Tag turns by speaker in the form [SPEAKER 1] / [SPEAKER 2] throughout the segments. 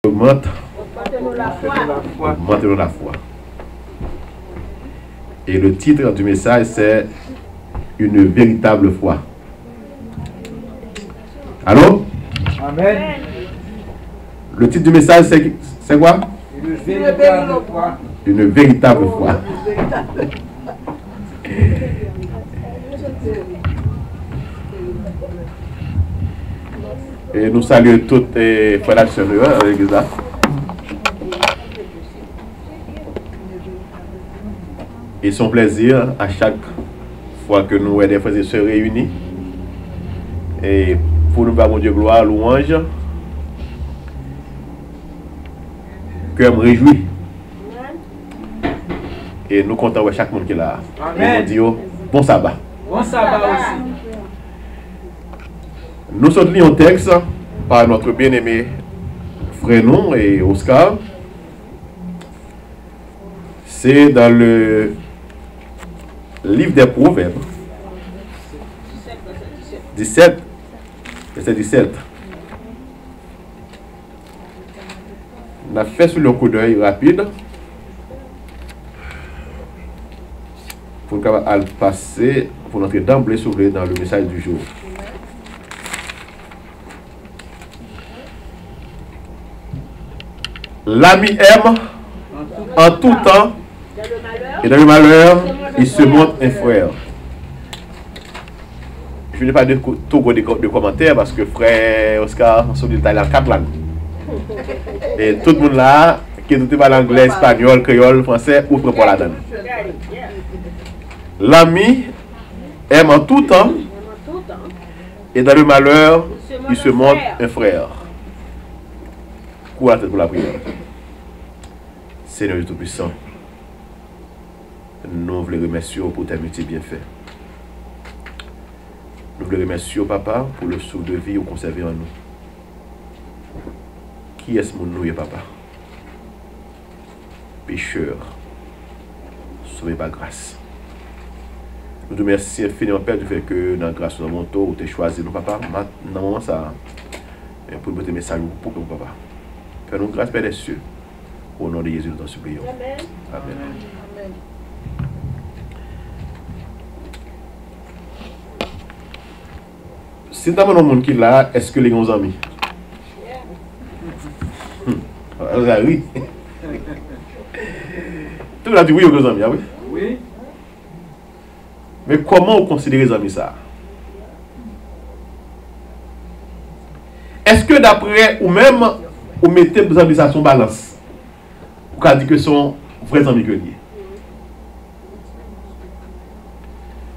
[SPEAKER 1] Augmentez-nous la foi. Et le titre du message, c'est une véritable foi. Allô?
[SPEAKER 2] Amen.
[SPEAKER 1] Le titre du message, c'est quoi?
[SPEAKER 2] Une véritable foi.
[SPEAKER 1] Une véritable foi. Et nous saluons toutes les frères et sœurs à l'église là. Et son plaisir à chaque fois que nous et des frères et sœurs réunis. Et pour nous faire mon Dieu gloire, louange. Que me réjouit. Et nous comptons avec chaque monde qui est là.
[SPEAKER 2] Amen.
[SPEAKER 1] Et nous disons bon sabbat.
[SPEAKER 2] Bon sabbat aussi.
[SPEAKER 1] Nous sommes liés au texte par notre bien-aimé Frénon et Oscar. C'est dans le livre des Proverbes. 17. Verset 17. On a fait sur le coup d'œil rapide. Pour nous passer, pour entrer d'emblée s'ouvrir dans le message du jour. L'ami aime en tout temps et dans le malheur, il se montre un frère. Je n'ai pas de commentaires parce que frère Oscar, on s'est dit en 4 langues. Et tout le monde là, qui ne parle pas l'anglais, espagnol, créole, français, ouvre pour la donne. L'ami aime en tout temps et dans le malheur, il se montre un frère. Courage pour la prière. Seigneur Tout-Puissant, nous voulons remercier pour ta métier bien fait. Nous voulons remercier Papa pour le souffle de vie que conservé en nous. Qui est-ce que nous, Papa? Pécheur, sauvé par grâce. Nous te remercions infiniment, Père, du fait que dans la grâce de mon tour, tu as choisi nous, Papa. Maintenant, ça, pour nous mettre salut pour nous, Papa. Fais-nous grâce, Père des cieux. Au nom de Jésus, nous t'en supplions. Amen. Amen. Amen. Si tu as un monde qui est là, est-ce que les gens ont amis? Oui. Tu as dit oui aux amis, ah oui?
[SPEAKER 2] Oui.
[SPEAKER 1] Mais comment vous considérez les amis ça? Est-ce que d'après ou même, vous mettez vos amis à son balance? Vous avez dit que ce sont vrais amis que liés.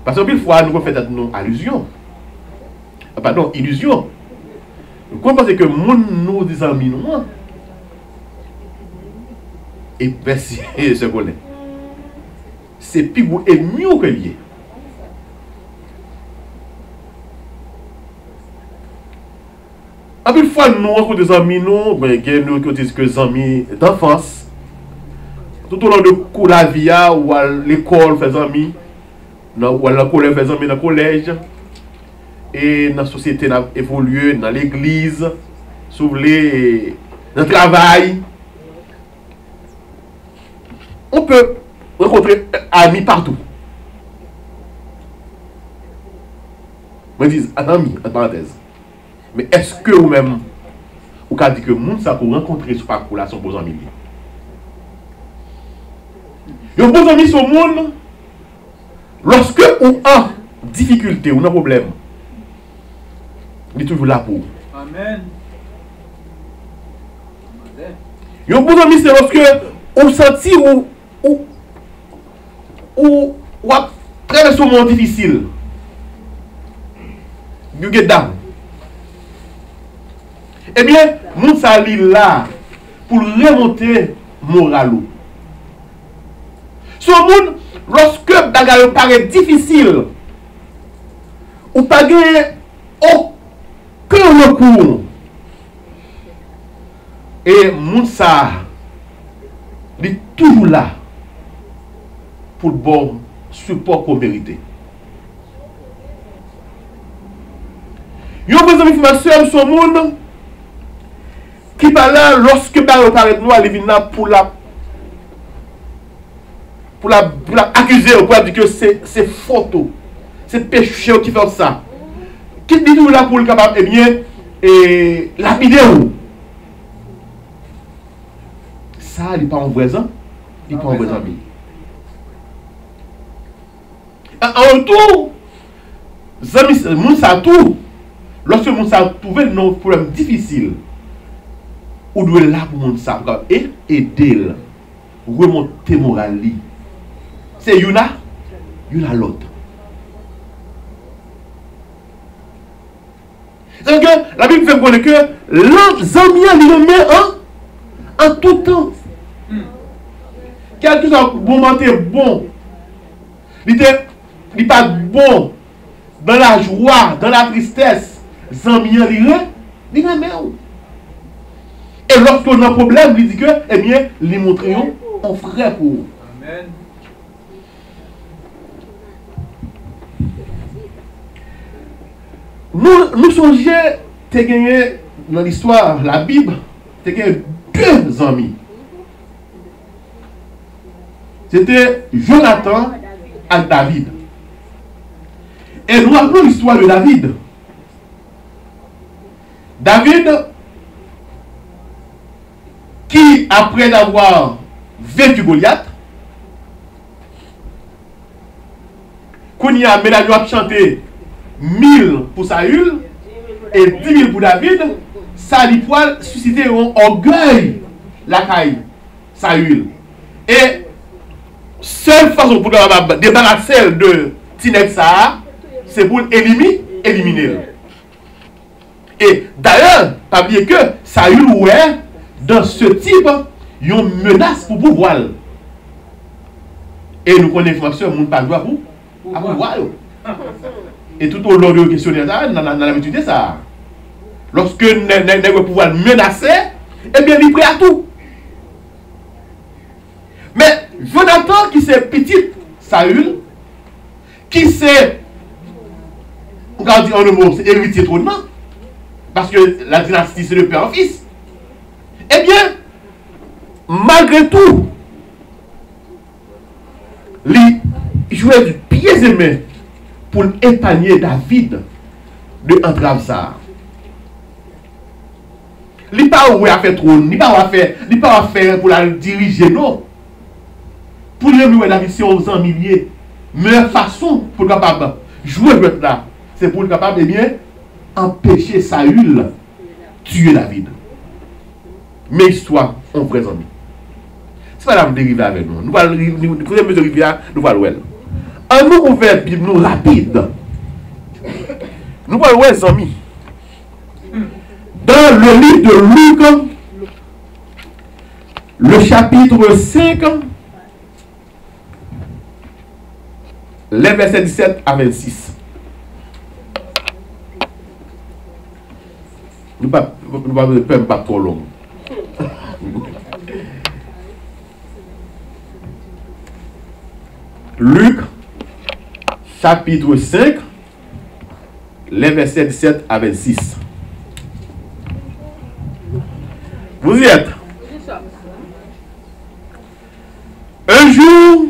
[SPEAKER 1] Parce que une fois, nous pouvons faire une allusion. Pardon, illusion. Nous pensons que nous des amis, nous, et merci, ce qu'on est. C'est plus beau et mieux que lié. Une fois, nous rencontrons des amis, nous disons que des amis d'enfance, tout au long de cours la vie, ou à l'école, fait des amis, ou à la collège, fait des amis dans le collège, et dans la société, dans évolué, dans l'église, dans le travail. On peut rencontrer amis partout. Je dis amis, en parenthèse. Mais est-ce que vous-même, vous avez dit que monde ça pour rencontrer ce parcours là sont bons amis? Les bons amis sont monde lorsque vous en difficulté ou un problème, il est toujours là pour vous.
[SPEAKER 2] Amen.
[SPEAKER 1] Les bons amis c'est lorsque vous sentez ou traversez un moment difficile. Vous êtes down. Eh bien, nous sommes là pour remonter moral. Ce monde, lorsque bagarre paraît difficile, ou pas gagner aucun recours, et Moussa est toujours là pour le bon support qu'on mérite. Yo, mes amis, ma soeur, ce monde, Qui par là, lorsque Paris paraît nous, il vient pour la accuser, pour dire que c'est photo, c'est péché qui fait ça. Qui dit nous là pour le capable, eh bien, et la vidéo. Ça, il n'est pas en vrai, ça. Il n'est pas en vrai, ami. En retour, Moussa tout, lorsque Moussa trouvé nos problèmes difficiles, ou doit là pour Moussa et aider, remonter moral. C'est Yuna l'autre. Donc, la Bible fait connaître que l'ensemble il met en tout temps. Quel que soit le moment bon, il n'est pas bon dans la joie, dans la tristesse. Zamian il remet. Et lorsqu'on a un problème, il dit que, eh bien, les montrions en frère pour vous.
[SPEAKER 2] Amen.
[SPEAKER 1] Nous songeons, tu as gagné dans l'histoire, la Bible, tu as gagné 2 amis. C'était Jonathan et David. Et nous appelons l'histoire de David. David, qui après d'avoir vaincu Goliath, qu'on y a médaillé à chanter 1000 pour Saül et 10 000 pour David, ça lui a suscité un orgueil la caille Saül. Et seule façon pour débarrasser de Tinexa, c'est pour éliminer. Et d'ailleurs, pas oublier que Saül ouais dans ce type une menace pour pouvoir. Et nous connaissons l'information, nous pas droit pour pouvoir. Et tout au long de questionnaire, on a l'habitude ça. Lorsque nous pouvoir menacer, eh bien, il est prêt à tout. Mais Jonathan, qui c'est petit Saül, qui c'est, on va dire en un mot, c'est héritier trônement, parce que la dynastie c'est de père en fils. Eh bien, malgré tout, il jouait du pied et main pour épargner David de entrave ça. Il n'est pas où à faire trône, il n'est pas à faire pour la diriger, non. Pour lui, David, c'est aux ans milliers. Meilleure façon pour le capable jouer là, c'est pour le capable, eh bien, empêcher Saül tuer David. Mais histoire, on vrai ami. C'est pas la dériver avec nous. Nous allons nous rivière, nous allons voir. En nous ouvert Bible nous rapide. Nous allons voir les amis. Dans le livre de Luc, le chapitre 5, les versets 17 à 26. Nous ne pouvons pas trop long. Luc, chapitre 5, les versets 17 à 26. Vous y êtes. Un jour,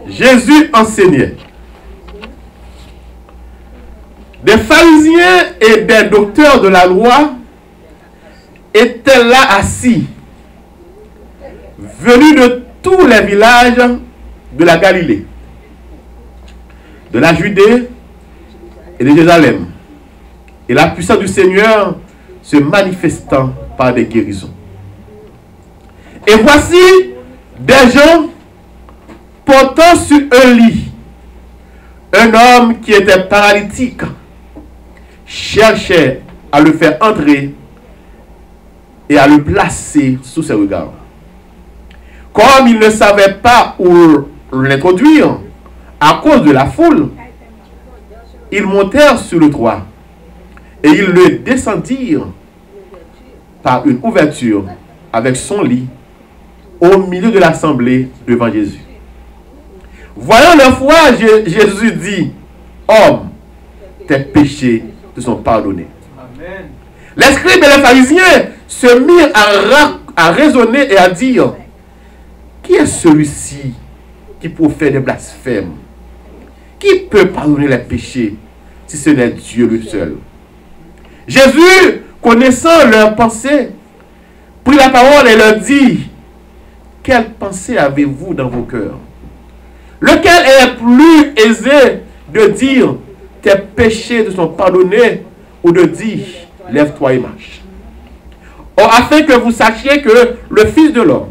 [SPEAKER 1] Jésus enseignait. Des pharisiens et des docteurs de la loi étaient là assis, venus de tous les villages de la Galilée, de la Judée et de Jérusalem, et la puissance du Seigneur se manifestant par des guérisons. Et voici des gens portant sur un lit un homme qui était paralytique, cherchait à le faire entrer et à le placer sous ses regards. Comme il ne savait pas où l'introduire à cause de la foule, ils montèrent sur le toit et ils le descendirent par une ouverture avec son lit au milieu de l'assemblée devant Jésus. Voyant leur foi, Jésus dit: homme, tes péchés te sont pardonnés.
[SPEAKER 2] Amen.
[SPEAKER 1] Les scribes et les pharisiens se mirent à raisonner et à dire, qui est celui-ci qui profère des blasphèmes? Qui peut pardonner les péchés si ce n'est Dieu le seul? Jésus, connaissant leurs pensées, prit la parole et leur dit, quelle pensée avez-vous dans vos cœurs? Lequel est plus aisé de dire, tes péchés te sont pardonnés, ou de dire, lève-toi et marche? Or, afin que vous sachiez que le Fils de l'homme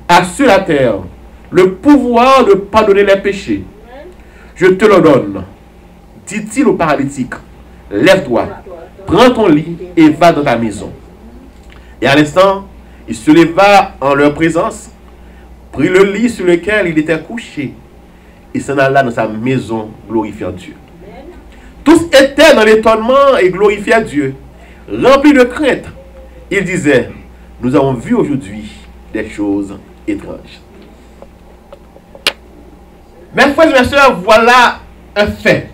[SPEAKER 1] a sur la terre le pouvoir de pardonner les péchés, je te le donne, dit-il au paralytique, lève-toi, prends ton lit et va dans ta maison. Et à l'instant, il se leva en leur présence, prit le lit sur lequel il était couché, et s'en alla dans sa maison, glorifiant Dieu. Tous étaient dans l'étonnement et glorifiaient Dieu, remplis de crainte. Ils disaient, nous avons vu aujourd'hui des choses étranges. Mes frères et mes sœurs, voilà un fait.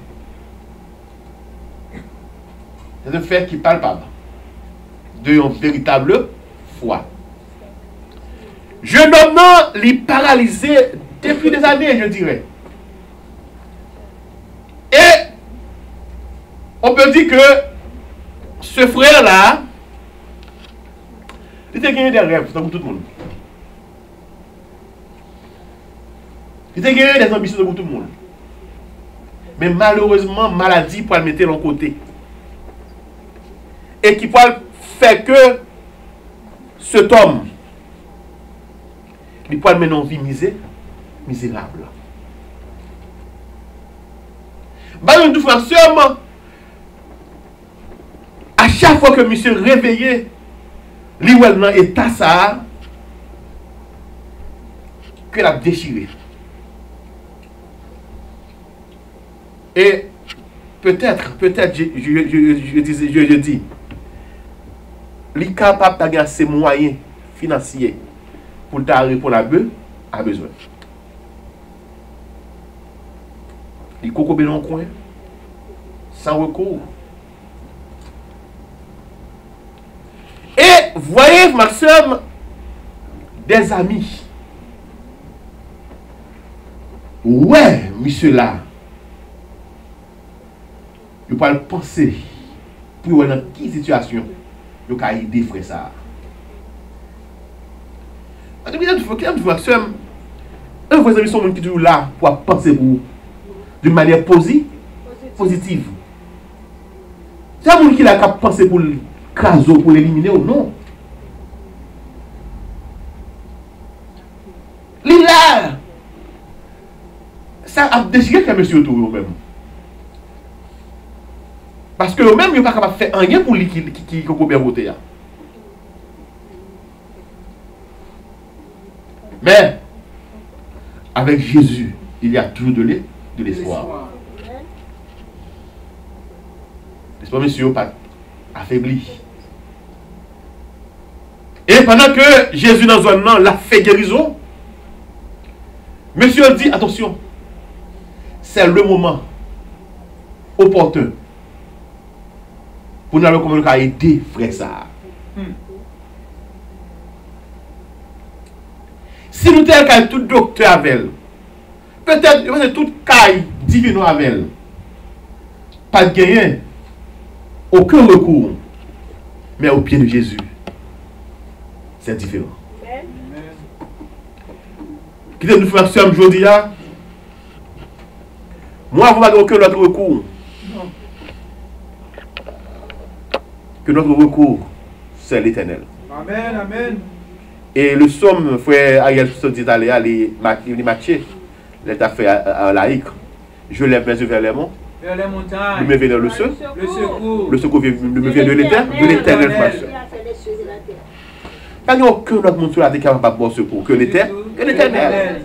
[SPEAKER 1] C'est un fait qui est palpable. D'une véritable foi. Jeune homme l'est paralysé depuis des années, je dirais. Et on peut dire que ce frère-là, il a gagné des rêves, comme tout le monde. Il a gagné des ambitions comme tout le monde. Mais malheureusement, maladie pour le mettre de l'autre côté. Et qui peut faire que cet homme, il peut mener une vie misérable. Nous frères, à chaque fois que monsieur réveillé, lui ou dans l'état ça, que l'a déchiré. Et peut-être, je dis, il est capable d'avoir ses moyens financiers pour répondre à besoin. Il est coco dans le coin, sans recours. Et voyez, Maxime, des amis. Ouais, monsieur là. Je peux penser pour voir dans quelle situation je peux aider frère ça. Maxime, un vrai ami sont qui sont là pour penser pour d'une manière positive. C'est un monde qui a pensé pour craser, pour l'éliminer ou non. Là, ça a déchiré que monsieur autour même. Parce que eux-mêmes, ils ne sont pas capables de faire rien pour lui qui peut bien voter. Mais, avec Jésus, il y a toujours de l'espoir. L'espoir, monsieur, pas affaibli. Et pendant que Jésus dans un an l'a fait guérison, monsieur dit, attention, c'est le moment opportun pour nous comment aider frère ça. Si nous avons tout docteur avec elle, peut-être tout caille divin avec elle, pas de gagner, aucun recours, mais au pied de Jésus, c'est différent. Qui nous faire ça aujourd'hui? Moi, vous n'avez aucun autre recours. Que notre recours, c'est l'Éternel.
[SPEAKER 2] Amen, amen.
[SPEAKER 1] Et le somme, frère Ariel se dit d'aller matcher, l'état fait à laïque. Je lève mes yeux vers les monts.
[SPEAKER 2] Vers les montagnes.
[SPEAKER 1] Je me viens dans le seul.
[SPEAKER 2] Le secours.
[SPEAKER 1] Le secours me vient de l'Éternel, frère. Il n'y a aucun autre monde sur la terre qui est capable de voir secours que l'Éternel.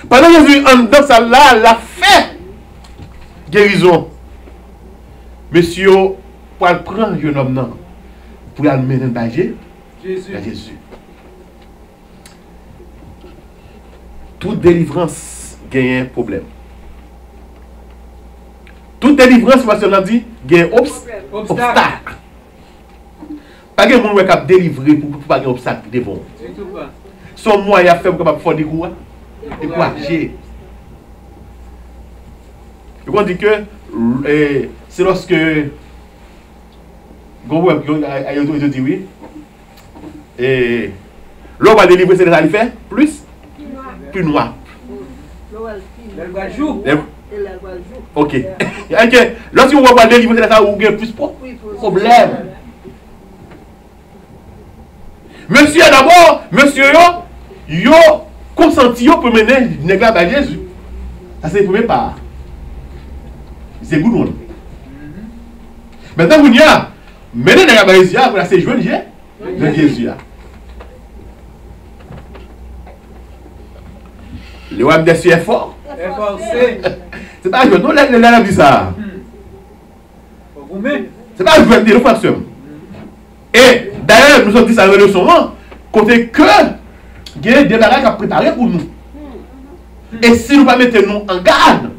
[SPEAKER 1] Pendant que Jésus en dans ça là, l'a fait guérison. Monsieur, pour prendre un jeune homme, pour aller mener à Jésus. Toute délivrance gagne un problème. Toute délivrance, parce qu'on a dit, gagne un obstacle. Pas de monde qui a délivré pour pas de obstacle devant. Son moyen fait pour faire des coups. Décourager. On dit que c'est lorsque il dit oui. Et l'homme va délivrer, c'est déjà fait plus noir. Ok. Lorsque vous va délivrer, c'est ça où il y a plus problème. Monsieur d'abord, monsieur yo consenti pour mener nègre à Jésus. Ça c'est le premier pas. C'est good one. Maintenant vous y a mener nègre à Jésus pour la séjour de Jésus. Le roi des cieux est fort. C'est pas je non la dit ça. C'est pas je veux dire frère. Et d'ailleurs, nous avons dit ça dans le son, côté que il y a des bagages à préparer pour nous. Et si nous ne mettons pas nous en garde,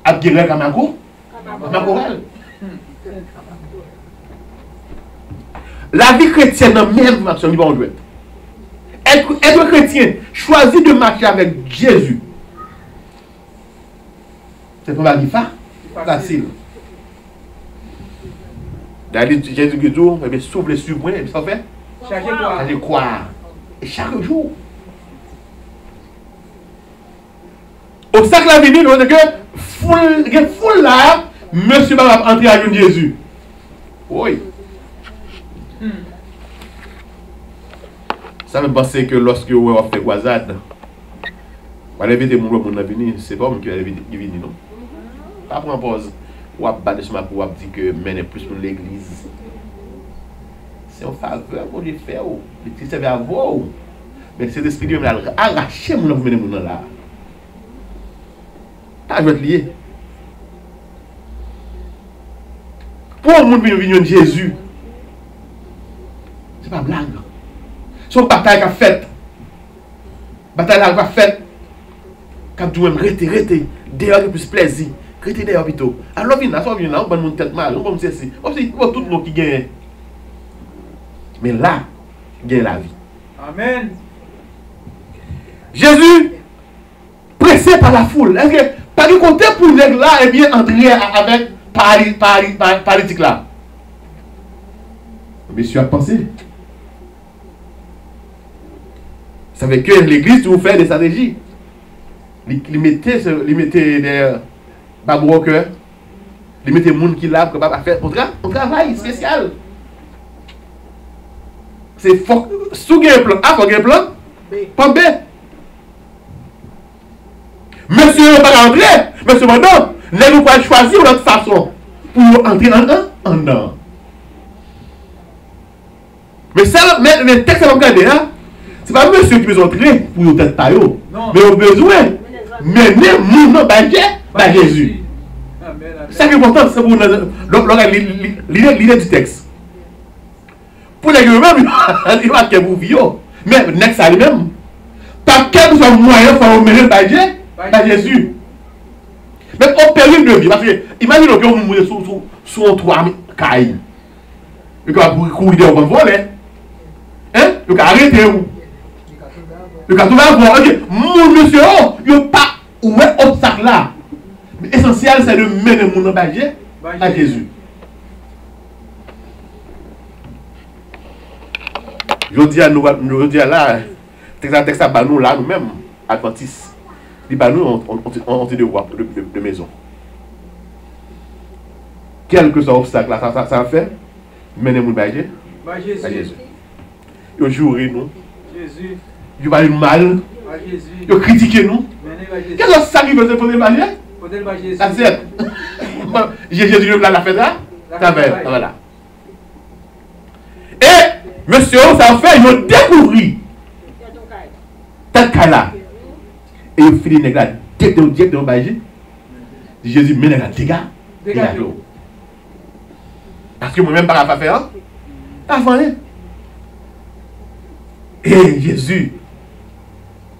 [SPEAKER 1] à guérir comme un coup, la vie chrétienne, même action, être chrétien, choisit de marcher avec Jésus. C'est pas la vie facile. D'aller Jésus qui dit, souffle sur moi, et ça fait chaque croire. Et chaque jour. Au sac la vie, nous que foule là, monsieur va entrer à Jésus. Oui. Ça me pense que lorsque vous avez fait croisade, vous avez invité mon monde à venir, c'est pas moi qui vais venir, non? Pas prendre pause. Ou à battre sur ma pour dire que mener plus pour l'église. C'est un faveur pour lui faire. Le petit service à vous. Mais cet esprit de Dieu m'a arraché mon mener mon là. Pas je vais te lier. Pour le monde venir de Jésus, c'est pas blague. C'est une bataille qu'a faite. Bataille qu'a faite. Qu'a dû même rester. D'ailleurs, le plus plaisir. Restez d'ailleurs plutôt. Alors, on va nous tête mal, on va nous cesser. On va tout le monde qui gagne. Mais là, il gagne la vie. Amen. Jésus, pressé par la foule. Est-ce que, par le côté pour les là, et bien entrer avec paralytique là? Monsieur a pensé. Vous savez que l'église vous fait des stratégies. Il mettait des babou au cœur. Il mettait des gens qui l'a pour pas faire un travail spécial. C'est fort. Sous un plan A, il y a un plan pas B. Monsieur ne va pas rentrer. Monsieur, maintenant, nous pouvons choisir notre façon pour entrer en dedans. Mais ça, le texte que vous regardez, ce n'est pas monsieur qui besoin entrer pour vous tête pas. Mais au besoin, mener mon par Jésus. C'est important, c'est pour l'idée du texte. Pour les eux-mêmes, il va que vous vivez. Mais next à lui-même. Par quel moyen faut mener par Jésus. Mais au période de vie, parce que imaginez que vous mourrez sur un toit caille. Et que vous courir devant voler. Hein? Vous arrêtez vous. Le cas tout va voir, ok, mon monsieur, il n'y a pas où est obstacle là. Mais l'essentiel, c'est de mener mon objet à Jésus. Je dis à nous, là, texte à nous là, nous-mêmes, adventistes. Les nous, on te devoir de maison. Quel que soit l'obstacle là, ça fait, mener mon objet à Jésus. Ils jouerez nous. Jésus. Ils va mal. Ils critiquent nous. Qu'est-ce que ça qui veut pour l'évangile? Ça c'est. Jésus l'a fait là. Ça va. Voilà. Et monsieur, ça fait, ils ont découvert. Tel cas là. Et ils finissent avec la directement bâgé. Jésus mène la dégâts. Parce que moi-même, pas faire. Avant, et Jésus,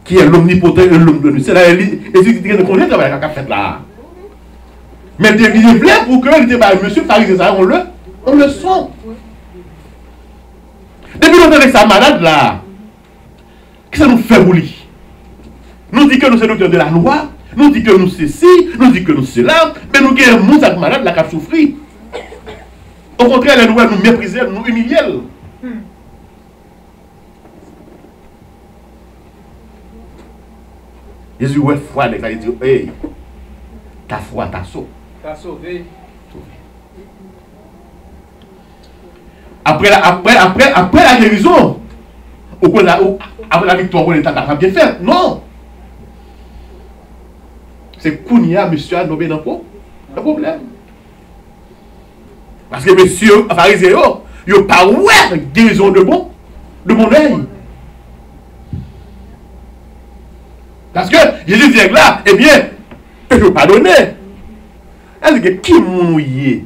[SPEAKER 1] qui est l'omnipotent et l'omnipotent, c'est là, Jésus qui connaît le travail qu'il a fait là. Mais il est vrai pour que monsieur pharisien, on le sent. avec sa malade là, qu'est-ce que ça nous fait pour lui? Nous dit que nous sommes docteurs de la loi, nous dit que nous ceci, nous dit que nous cela, mais nous avons un monde malade là qui a souffert. Au contraire, les nouvelles nous mépriser, nous humilier. Jésus, ouais, foi, il dit, hey, ta foi t'a sauvé.
[SPEAKER 2] T'as sauvé.
[SPEAKER 1] Après la guérison, après la victoire, on t'a bien fait. Non. C'est Kounia, monsieur, a nommé dans le problème. Parce que monsieur, pharisien, il n'a pas ouais, guérison de bon œil. Parce que Jésus dit là, eh bien, je ne veux pas donner. Est-ce que qui mouille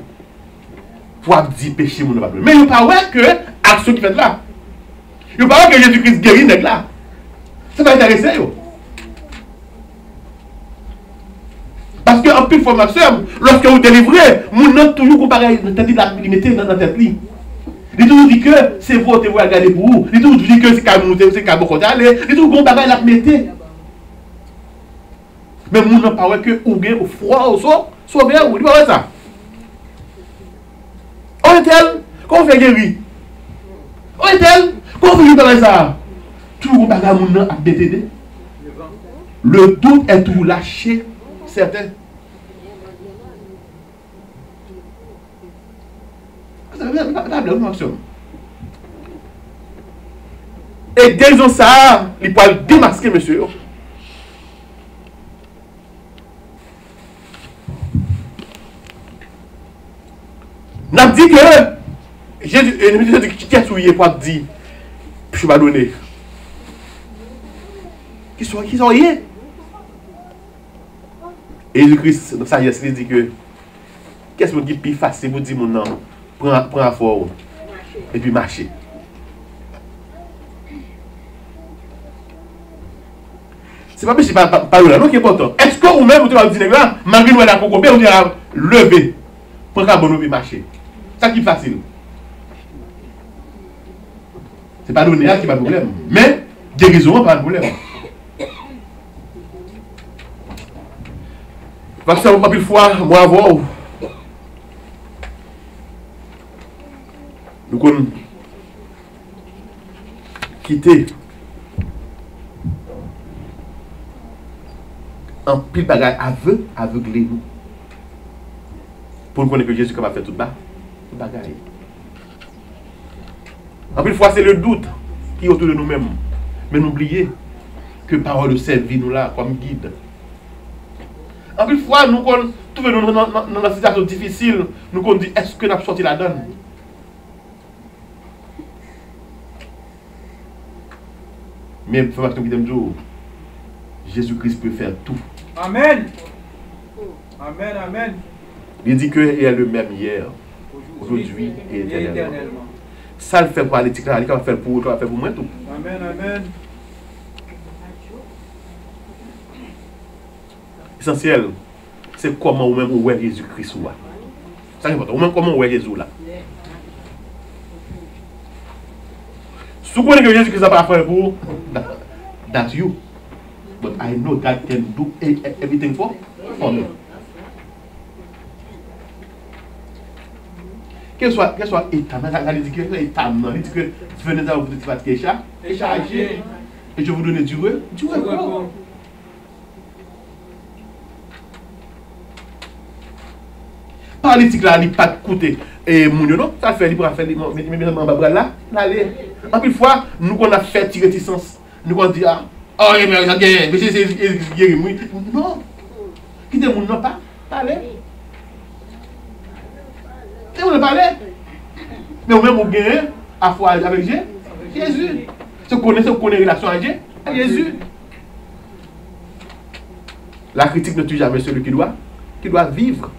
[SPEAKER 1] pour dire péché, mon pas donner. Mais il n'y a pas ouais que action qui fait là. Il n'y a pas ouais que Jésus-Christ guérit là. Ça va intéresser. Parce que en plus de formation, lorsque vous délivrez, vous n'avez toujours comparé la limité dans la tête. Il toujours dit que c'est votre vous regarder pour vous. Il toujours dit que c'est qu'à monter, c'est qu'à beaucoup d'aller. Il toujours comparé la limité. Mais vous n'avez pas que vous avez au froid, au sol, sauver, vous dites pas ça. On est tel, qu'on fait guérir. On est tel, qu'on fait guérir ça. Toujours comparé à mon à BTD. Le doute est toujours lâché. Certain. Et guérison ça, il peut démasquer, monsieur. N'a dit que Jésus, qui est souillé pour dire, je vais donner. Qui sont y? Et Jésus-Christ, dans sa sagesse, il dit que qu'est-ce qui est plus facile pour dire mon nom? Prends un fort et puis marcher. C'est pas péché par là, non qui est important. Est-ce que vous-même, vous avez dit là, malgré nous, la concombe, vous avez levé, prendre un bon et marcher. Ça qui est facile. C'est pas donner qui n'a pas de problème. Mais guérison, pas de problème. Parce que pas plus fois, moi avoir. Nous avons quitté un pile bagage aveuglé nous. Pour nous connaître que Jésus va faire tout bas. Tout bagage. En plus, fois, c'est le doute qui est autour de nous-mêmes. Mais n'oubliez que parole de servir nous là comme guide. En plus, fois, nous trouvons dans une situation difficile, nous qu'on dit, est-ce que nous avons sorti la donne? Mais il faut que nous Jésus-Christ peut faire tout.
[SPEAKER 2] Amen. Amen, amen.
[SPEAKER 1] Il dit qu'il est le même hier, aujourd'hui et éternellement. Ça le fait pour l'éthique, il va faire pour vous, il va faire pour moi tout.
[SPEAKER 2] Amen, amen.
[SPEAKER 1] Essentiel, c'est comment vous-même vous voyez Jésus-Christ. C'est important. Vous-même comment vous voyez Jésus là. Si vous connaissez que Jésus-Christ n'a pas fait pour, that's you. But I know God can do everything for me. Quel soit état, il dit que état, il dit que venez à vous dire que et je vous donne du repos. Politique là, il n'a pas coûté. Et mon non, ça fait, il pourra faire là, allez. En plus fois, nous qu'on a fait tirer du sens, nous qu'on dit oh mais ça gagne, mais c'est guéri non. Qui dit mon non pas parler. Et on ne parler. Mais au même au gagne à foi avec Jésus. Se connaît relation avec Jésus. La critique ne tue jamais celui qui doit vivre.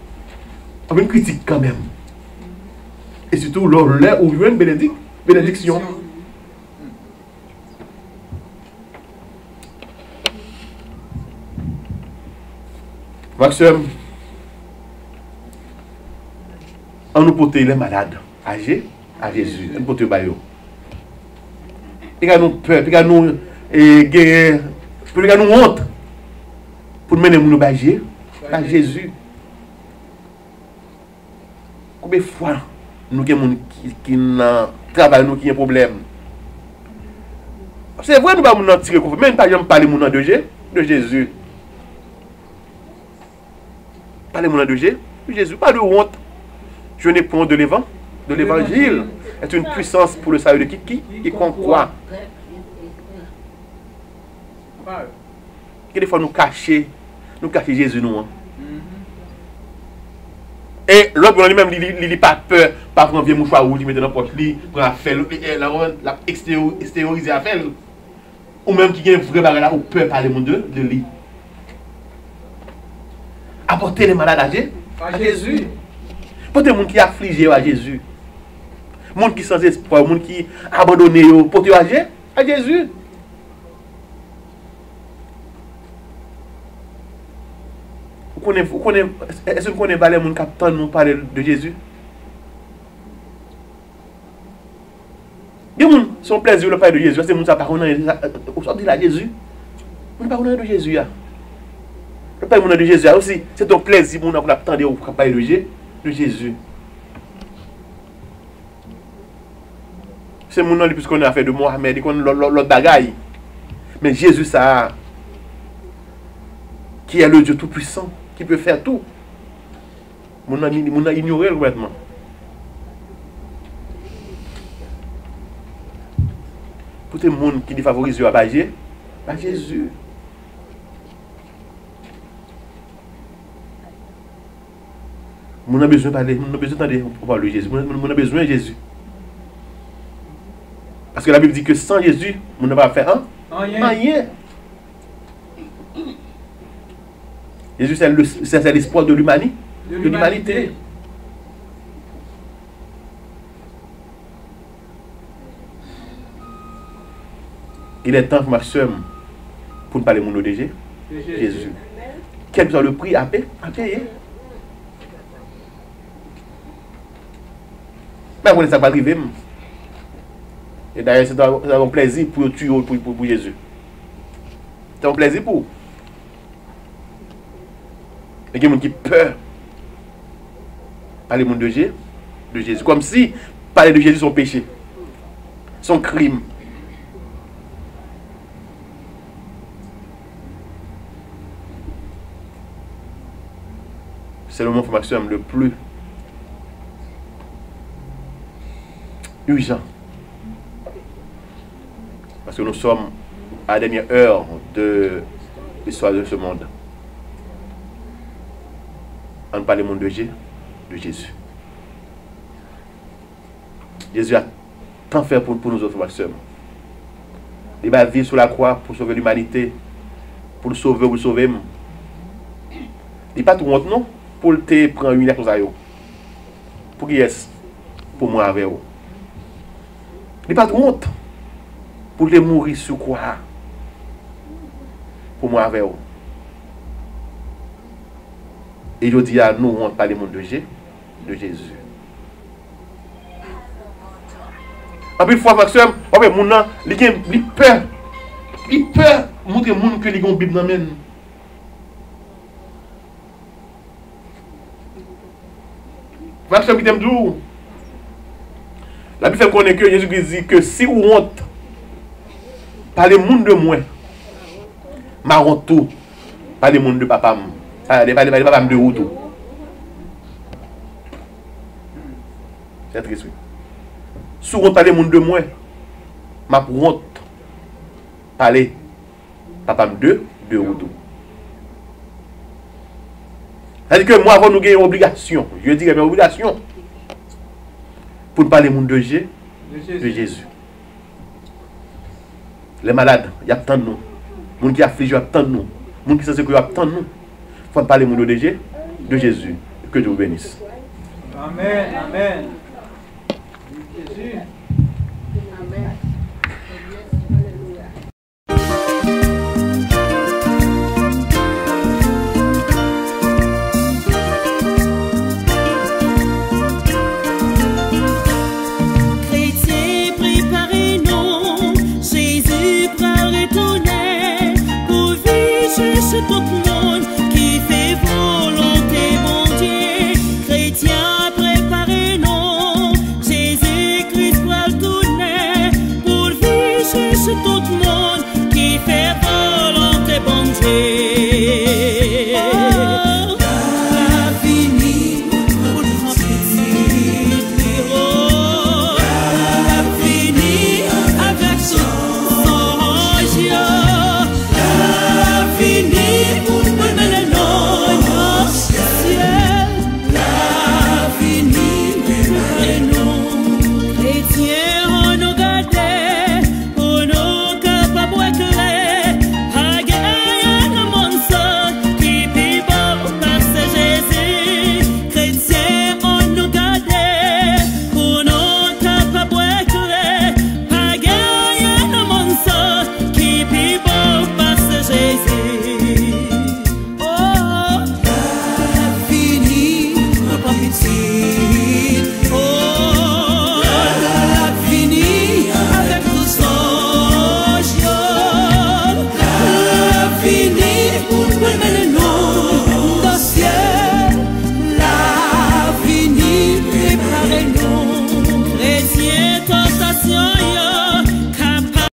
[SPEAKER 1] On une critique quand même. Et surtout, là où il y a une bénédiction. Maxime, on nous porte les malades âgés à Jésus. On nous porte les baillots. il y a nous peur, il y a nous honte pour mener nous à Jésus. Combien de fois nous avons qui travaillent nous qui ont un problème? C'est vrai, nous ne pouvons pas tirer contre, même pas parler de Jésus. Parlez de Jésus, pas de honte. Je n'ai point de l'évangile. C'est une puissance pour le salut de quiconque croit. Et des fois nous cacher Jésus nous. Hein. Et l'autre lui-même, il n'a pas peur, pas prendre un vieux mouchoir rouge, il met dans la poche, il prend la felle, la extérioriser à felle. Ou même qui a une vraie barrière là, ou peur parler de lui. Apporter les malades à Jésus. Porter les gens qui sont affligés à Jésus. Les gens qui sont sans espoir, les gens qui sont abandonnés, porter à Jésus. Est-ce que vous connaissez les gens qui nous parler de Jésus? Les gens sont plaisir de parler de Jésus. C'est les gens qui ne parlent pas de Jésus. Vous ne parlez pas de Jésus. Le Père de Jésus aussi, c'est ton plaisir pour nous attendre au parler de Jésus. C'est mon nom le plus qu'on a fait de Mohamed, qu'on l'autre bagaille. Mais Jésus, ça, qui est le Dieu tout-puissant, qui peut faire tout. Mon a ignoré complètement. Pour tout le monde qui défavorise à Jésus. On a besoin de parler, on a besoin d'entendre parler de Jésus. On a besoin de Jésus. Parce que la Bible dit que sans Jésus, on ne va pas faire rien. Jésus, c'est l'espoir de l'humanité. Il est temps, ma soeur, pour ne parler de Jésus. Quel que soit le prix à payer. Mais vous ne savez pas arriver. Et d'ailleurs, c'est un plaisir pour tuer pour Jésus. C'est un plaisir pour. Il y a des gens qui peur parler de Jésus. Comme si parler de Jésus son péché, son crime. C'est le moment maximum le plus urgent. Parce que nous sommes à la dernière heure de l'histoire de ce monde. On parle du monde de Jésus. Jésus a tant fait pour nous autres, ma soeur. Il va vivre sur la croix pour sauver l'humanité, pour le sauver ou le sauver. Il n'est pas tout honte, non? Pour te prendre une lettre aux pour qui est-ce? Pour moi avec vous. Il n'est pas tout honte pour te mourir sur quoi? Pour moi avec vous. Et je dis à nous, on parle du monde de Jésus. En plus, fois, Maxime, mon nom, il peur. Il peur montrer au monde que les gens ont Bible dans la main. Maxime, il t'aime d'où? La Bible fait connaître que Jésus dit que si vous honte, par le monde de moi, ma honte tout, par le monde de papa. Les papa de route. C'est triste. Si on parle monde de moi, ma honte parler papa de route. C'est-à-dire que moi, avant nous avons une obligation, je dirais une obligation, pour parler monde de Jésus. Les malades, ils attendent nous. Les gens qui affligent, ils attendent nous. Les gens qui sont sécurisés, ils attendent nous. Il faut parler de Jésus. Que Dieu vous bénisse.
[SPEAKER 2] Amen. Amen. Jésus.
[SPEAKER 3] Amen.
[SPEAKER 4] Chrétiens, préparez-nous. cherche tout le monde qui fait volonté, mon Dieu. Chrétien, préparez-nous. Jésus-Christ va le tourner. Pour lui, cherche tout le monde qui fait volonté.